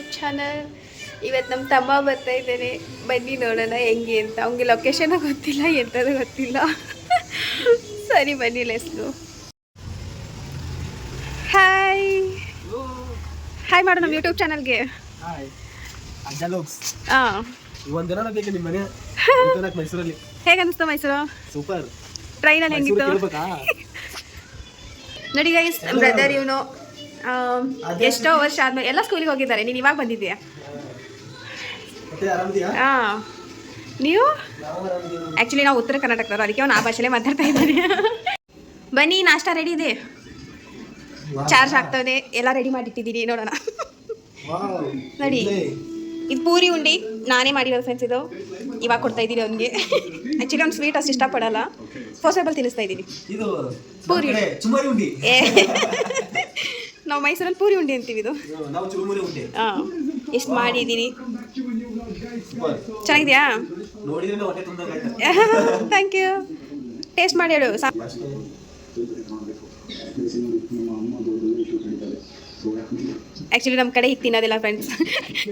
YouTube channel. ಇವತ್ತು ನಮ್ಮ ತಮ್ಮ ಬರ್ತಾ ಇದ್ದೇನೆ, ಬನ್ನಿ ನೋಡೋಣ ಹೆಂಗೆ ಅಂತ. ಅವ್ನಿಗೆ ಲೊಕೇಶನ್ ಗೊತ್ತಿಲ್ಲ, ಎಂಥದ್ದು ಗೊತ್ತಿಲ್ಲ. ಸರಿ ಬನ್ನಿ, ಲೆಟ್ಸ್ ಗೋ. ಹಾಯ್ ಹಾಯ್ ಮಾಡು ನಮ್ಮ ಯೂಟ್ಯೂಬ್ ಚಾನಲ್ಗೆ. ಹಾಂ, ಹೇಗೆ ಅನಿಸ್ತು ಮೈಸೂರು? ಸೂಪರ್. ಟ್ರೈನಲ್ಲಿ ಹೆಂಗಿತ್ತು ನೋಡಿ ಗೈಸ್. ನಮ್ಮ ಬ್ರದರ್ ಇವನು ಎಷ್ಟೋ ವರ್ಷ ಆದ್ಮೇಲೆ ಎಲ್ಲ ಸ್ಕೂಲಿಗೆ ಹೋಗಿದ್ದಾರೆ. ನೀನು ಇವಾಗ ಬಂದಿದ್ದೀಯಾ? ಹಾಂ, ನೀವು ಆ್ಯಕ್ಚುಲಿ ನಾವು ಉತ್ತರ ಕರ್ನಾಟಕದವರು, ಅದಕ್ಕೆ ಅವ್ನು ಆ ಭಾಷೆಲೇ ಮಾತಾಡ್ತಾ ಇದ್ದಾನೆ. ಬನ್ನಿ, ನಾಷ್ಟ ರೆಡಿ ಇದೆ, ಚಾರ್ಜ್ ಆಗ್ತದೆ, ಎಲ್ಲ ರೆಡಿ ಮಾಡಿಟ್ಟಿದ್ದೀನಿ. ನೋಡೋಣ. ನೋಡಿ, ಇದು ಪೂರಿ ಉಂಡಿ ನಾನೇ ಮಾಡಿರೋದು ಫ್ರೆಂಡ್ಸ್. ಇದು ಇವಾಗ ಕೊಡ್ತಾ ಇದ್ದೀನಿ ಅವ್ನಿಗೆ. ಆ್ಯಕ್ಚುಲಿ ಅವ್ನು ಸ್ವೀಟ್ ಅಷ್ಟು ಇಷ್ಟಪಡಲ್ಲ, ಫೋರ್ಸೇಬಲ್ ತಿನ್ನಿಸ್ತಾ ಇದ್ದೀನಿ. ಪೂರಿ ಉಂಡಿ ನಾವು ಮೈಸೂರಲ್ಲಿ ಪೂರಿ ಉಂಡಿ ಅಂತೀವಿ. ಇದು ಹಾಂ, ಎಷ್ಟು ಮಾಡಿದ್ದೀನಿ. ಚೆನ್ನಾಗಿದೆಯಾ? Thank you. ಟೇಸ್ಟ್ ಮಾಡಿ ಹೇಳು. ಆ್ಯಕ್ಚುಲಿ ನಮ್ಮ ಕಡೆ ಹೀಗೆ ತಿನ್ನೋದಿಲ್ಲ ಫ್ರೆಂಡ್ಸ್.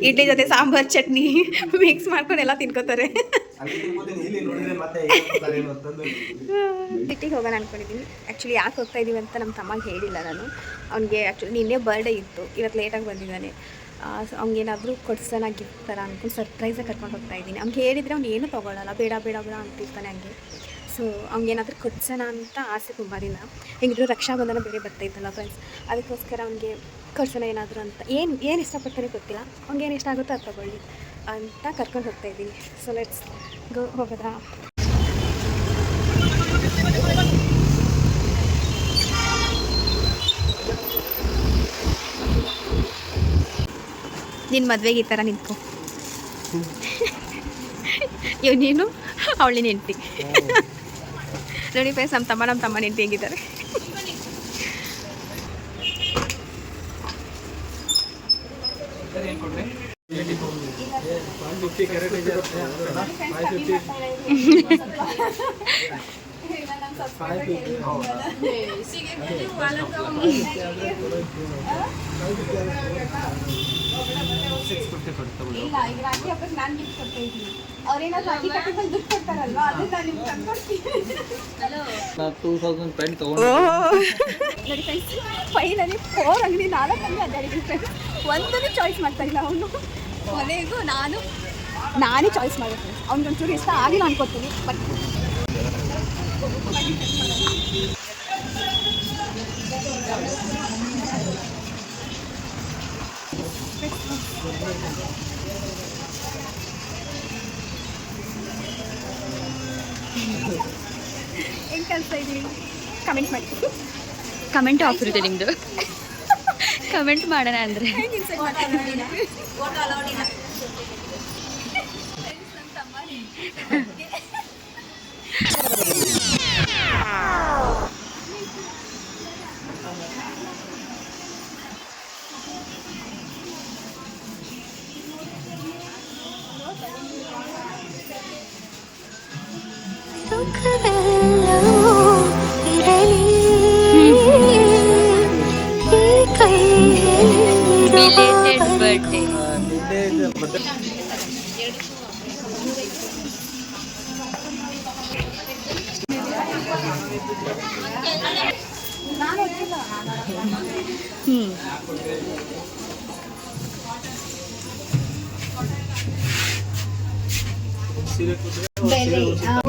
ಇಡ್ಲಿ ಜೊತೆ ಸಾಂಬಾರು ಚಟ್ನಿ ಮಿಕ್ಸ್ ಮಾಡ್ಕೊಂಡು ಎಲ್ಲ ತಿನ್ಕೋತಾರೆ. ಸಿಟ್ಟಿಗೆ ಹೋಗೋಣ ಅಂದ್ಕೊಂಡಿದ್ದೀನಿ. ಆ್ಯಕ್ಚುಲಿ ಯಾಕೆ ಹೋಗ್ತಾ ಇದ್ದೀವಿ ಅಂತ ನಮ್ಮ ತಮ್ಮಗೆ ಹೇಳಿಲ್ಲ ನಾನು. ಅವ್ನಿಗೆ ಆ್ಯಕ್ಚುಲಿ ನಿನ್ನೆ ಬರ್ಡೇ ಇತ್ತು, ಇವತ್ತು ಲೇಟಾಗಿ ಬಂದಿದ್ದಾನೆ. ಅವ್ನಿಗೇನಾದರೂ ಕೊಡ್ಸೋಣ ಗಿಫ್ಟ್ ಥರ ಅಂದ್ಕೊಂಡು ಸರ್ಪ್ರೈಸಾಗಿ ಕರ್ಕೊಂಡು ಹೋಗ್ತಾ ಇದ್ದೀನಿ. ಅವ್ನಿಗೆ ಹೇಳಿದರೆ ಅವ್ನು ಏನೂ ತೊಗೊಳ್ಳಲ್ಲ, ಬೇಡ ಬೇಡ ಬೇಡ ಅಂತಿರ್ತಾನೆ ಹಂಗೆ. ಸೊ ಅವ್ನಿಗೇನಾದರೂ ಕೊಡ್ಸೋಣ ಅಂತ ಆಸೆ ತುಂಬ ದಿನ. ಹೆಂಗಿದ್ರು ರಕ್ಷಾಬಂಧನ ಬೇರೆ ಬರ್ತಾಯಿತ್ತಲ್ಲ ಫ್ರೆಂಡ್ಸ್, ಅದಕ್ಕೋಸ್ಕರ ಅವ್ನಿಗೆ ಕೊಡ್ಸೋಣ ಏನಾದರೂ ಅಂತ. ಏನು ಇಷ್ಟಪಡ್ತಾನೆ ಗೊತ್ತಿಲ್ಲ, ಅವ್ನಿಗೇನು ಇಷ್ಟ ಆಗುತ್ತೋ ಅದು ತೊಗೊಳ್ಳಿ ಅಂತ ಕರ್ಕೊಂಡು ಹೋಗ್ತಾ ಇದ್ದೀನಿ. So let's go. ಹೋಗೋದಾ? ನಿನ್ನ ಮದುವೆಗೆ ಈ ಥರ ನಿಂತ್ಕೊ. ಇವ್ ನೀನು ಅವಳಿನ ಹೆಂಡ್ತಿ. ನೋಡಿ ಫ್ರೆಂಡ್ಸ್, ನಮ್ಮ ತಮ್ಮ ಹೆಂಡ್ತಿ ಹೆಂಗಿದ್ದಾರೆ. ಫೈನಲಿ 4 ಅಂಗಡಿ 4 ಅಂಗಡಿ ಅಡ್ಡಾಡಿದ್ದೀನಿ ಫ್ರೆಂಡ್ಸ್. ಒಂದನ್ನು ಚಾಯ್ಸ್ ಮಾಡ್ತಾ ಇಲ್ಲ ಅವನು. ಕೊನೆಗೂ ನಾನೇ ಚಾಯ್ಸ್ ಮಾಡಿದೆ. ಅವ್ನಿಗೊಂಚೂರು ಇಷ್ಟ ಆಗಿಲ್ಲ ಅನ್ಕೋತೀನಿ. ಬಟ್ ಹೆಂಗೆ ಕಲಿಸ್ತಾ ಇದ್ದೀನಿ? ಕಮೆಂಟ್ ಮಾಡಿ. ಕಮೆಂಟ್ ಆಫ್ ಇರುತ್ತೆ ನಿಮ್ಮದು. ಕಮೆಂಟ್ ಮಾಡೋಣ ಅಂದರೆ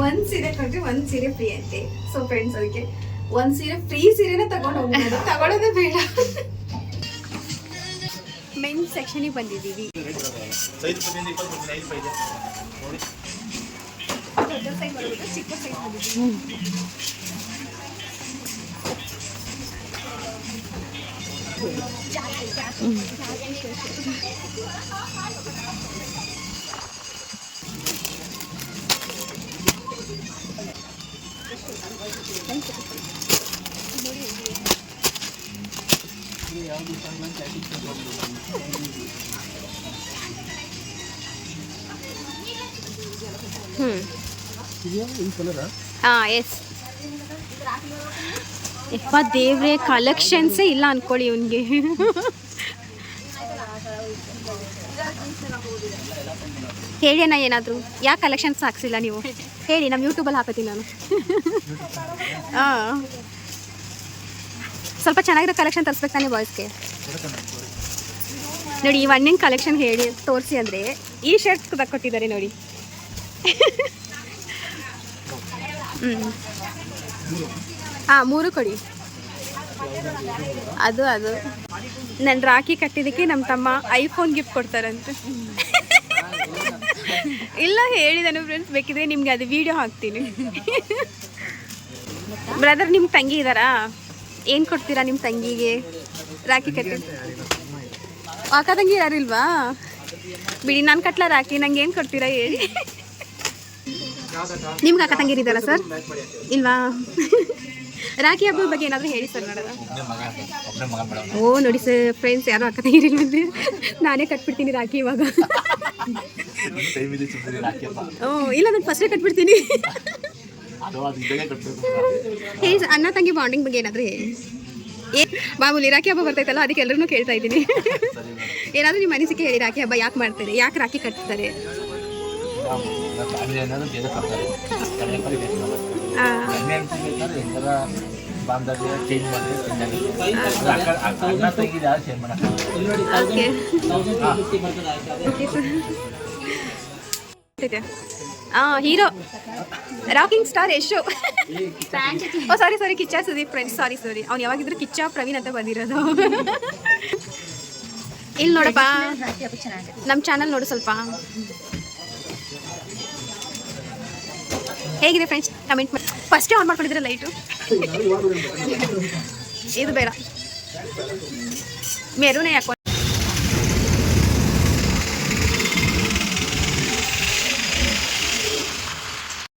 ಒಂದ್ ಸೀರೆ ಕೊಟ್ಟರೆ ಒಂದ್ ಸೀರೆ ಫ್ರೀ ಅಂತೆ. ಸೊ ಫ್ರೆಂಡ್ಸ್, ಅದಕ್ಕೆ ಒಂದ್ ಸೀರೆ ಫ್ರೀ ಸೀರೆನ ತಗೊಂಡು ಹೋಗ್ಬೋದು, ತಗೊಳ್ಳೋದೇ ಬೇಡ. ಮೆನ್ಸ್ ಸೆಕ್ಷನಿಗೆ ಬಂದಿದ್ದೀವಿ. ದೊಡ್ಡ ಸೈಜ್ ಬರೋದು, ಚಿಕ್ಕ ಸೈಜ್ ಬಂದಿದ್ದೀವಿ. ಎಸ್. ಯಪ್ಪ ದೇವ್ರೆ, ಕಲೆಕ್ಷನ್ಸೇ ಇಲ್ಲ ಅನ್ಕೊಳ್ಳಿ ಇವನಿಗೆ. ಹೇಳಿ ಅಣ್ಣ ಏನಾದರೂ ಯಾಕೆ ಕಲೆಕ್ಷನ್ಸ್ ಹಾಕ್ಸಿಲ್ಲ ನೀವು ಹೇಳಿ, ನಮ್ಮ ಯೂಟ್ಯೂಬಲ್ಲಿ ಹಾಕೋತೀನಿ ನಾನು. ಹಾಂ, ಸ್ವಲ್ಪ ಚೆನ್ನಾಗಿರೋ ಕಲೆಕ್ಷನ್ ತರಿಸ್ಬೇಕು ತಾನೇ ಬಾಯ್ಸ್ಗೆ. ನೋಡಿ ಈ ಹಣ್ಣಿನ ಕಲೆಕ್ಷನ್ ಹೇಳಿ ತೋರಿಸಿ ಅಂದರೆ ಈ ಶರ್ಟ್ ಕೊಟ್ಟಿದ್ದಾರೆ ನೋಡಿ. ಹಾಂ 3 ಕೊಡಿ. ಅದು ನನ್ನ ರಾಖಿ ಕಟ್ಟಿದ್ದಕ್ಕೆ ನಮ್ಮ ತಮ್ಮ ಐಫೋನ್ ಗಿಫ್ಟ್ ಕೊಡ್ತಾರಂತೆ. ಇಲ್ಲ ಹೇಳಿದನು ಫ್ರೆಂಡ್ಸ್, ಬೇಕಿದ್ರೆ ನಿಮ್ಗೆ ಅದು ವಿಡಿಯೋ ಹಾಕ್ತೀನಿ. ಬ್ರದರ್ ನಿಮ್ಮ ತಂಗಿ ಇದ್ದಾರಾ? ಏನು ಕೊಡ್ತೀರಾ ನಿಮ್ಮ ತಂಗಿಗೆ ರಾಖಿ ಕಟ್ಟಿ? ಅಕ್ಕ ತಂಗಿ ಯಾರು ಇಲ್ವಾ? ಬಿಡಿ, ನಾನು ಕಟ್ಲ ರಾಖಿ, ನಂಗೆ ಏನು ಕೊಡ್ತೀರಾ ಹೇಳಿ. ನಿಮ್ಗೆ ಅಕ್ಕ ತಂಗಿರಿದ್ದಾರಾ ಸರ್? ಇಲ್ವಾ? ರಾಖಿ ಹಬ್ಬದ ಬಗ್ಗೆ ಏನಾದರೂ ಹೇಳಿ ಸರ್ ನೋಡೋಣ. ಓ ನೋಡಿ ಸರ್ ಫ್ರೆಂಡ್ಸ್, ಯಾರು ಅಕ್ಕ ತಂಗಿರಿಲ್ವಂತೆ, ನಾನೇ ಕಟ್ಬಿಡ್ತೀನಿ ರಾಖಿ ಇವಾಗ. ಓ ಇಲ್ಲ, ನಾನು ಫಸ್ಟೇ ಕಟ್ಬಿಡ್ತೀನಿ. ಹೇಳಿ ಸರ್, ಅಣ್ಣ ತಂಗಿ ಬಾಂಡಿಂಗ್ ಬಗ್ಗೆ ಏನಾದರೂ ಹೇಳಿ. ಮಾಮೂಲಿ ರಾಖಿ ಹಬ್ಬ ಬರ್ತೈತಲ್ಲ, ಅದಕ್ಕೆ ಎಲ್ಲರೂ ಕೇಳ್ತಾ ಇದ್ದೀನಿ. ಏನಾದರೂ ನಿಮ್ಮ ಅನಿಸಿಕೆ ಹೇಳಿ, ರಾಖಿ ಹಬ್ಬ ಯಾಕೆ ಮಾಡ್ತಾರೆ, ಯಾಕೆ ರಾಖಿ ಕಟ್ತಾರೆ? Hero rocking star Yashu. Oh sorry Kichcha Sudeep friends, sorry ಅವ್ನು ಯಾವಾಗಿದ್ರು ಕಿಚ್ಚ ಪ್ರವೀಣ್ ಅಂತ ಬಂದಿರೋದು. ಇಲ್ಲಿ ನೋಡಪ್ಪ, ನಮ್ಮ ಚಾನಲ್ ನೋಡು ಸ್ವಲ್ಪ. ಹೇಗಿದೆ ಫ್ರೆಂಡ್ಸ್ ಕಮೆಂಟ್ ಮಾಡಿ. ಫಸ್ಟೇ ಆನ್ ಮಾಡ್ಕೊಂಡಿದ್ರೆ ಲೈಟು, ಇದು ಬೇಡ ಮೆರೂನೇ ಯಾಕೋ